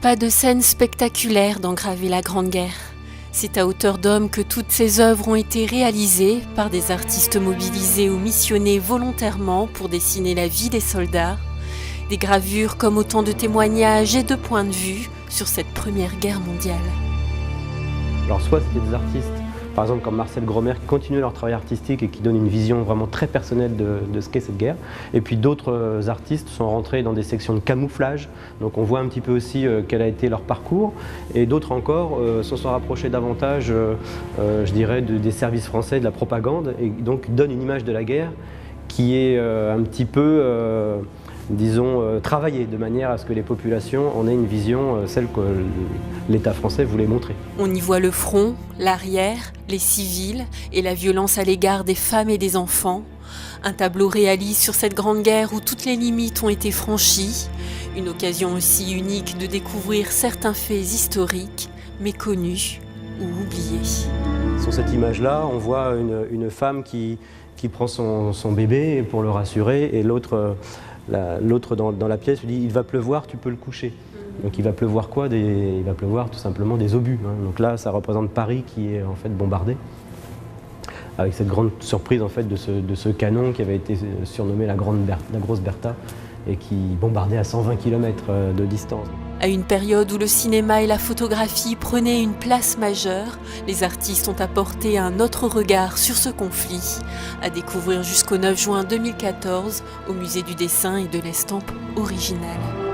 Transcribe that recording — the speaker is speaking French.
pas de scène spectaculaire d'engraver la Grande Guerre. C'est à hauteur d'homme que toutes ces œuvres ont été réalisées par des artistes mobilisés ou missionnés volontairement pour dessiner la vie des soldats. Des gravures comme autant de témoignages et de points de vue sur cette Première Guerre mondiale. Alors soit c'était des artistes, par exemple comme Marcel Gromer, qui continuent leur travail artistique et qui donnent une vision vraiment très personnelle de ce qu'est cette guerre. Et puis d'autres artistes sont rentrés dans des sections de camouflage, donc on voit un petit peu aussi quel a été leur parcours. Et d'autres encore se sont rapprochés davantage, je dirais, des services français, de la propagande, et donc donnent une image de la guerre qui est un petit peu... disons, travailler de manière à ce que les populations en aient une vision, celle que l'État français voulait montrer. On y voit le front, l'arrière, les civils et la violence à l'égard des femmes et des enfants. Un tableau réaliste sur cette grande guerre où toutes les limites ont été franchies. Une occasion aussi unique de découvrir certains faits historiques, méconnus ou oubliés. Sur cette image-là, on voit une femme qui prend son bébé pour le rassurer et l'autre dans la pièce lui dit « il va pleuvoir, tu peux le coucher ». Donc il va pleuvoir quoi? Il va pleuvoir tout simplement des obus. Donc là, ça représente Paris qui est en fait bombardé, avec cette grande surprise en fait de ce canon qui avait été surnommé la Grosse Bertha et qui bombardait à 120 km de distance. À une période où le cinéma et la photographie prenaient une place majeure, les artistes ont apporté un autre regard sur ce conflit, à découvrir jusqu'au 9 juin 2014 au Musée du dessin et de l'estampe originale.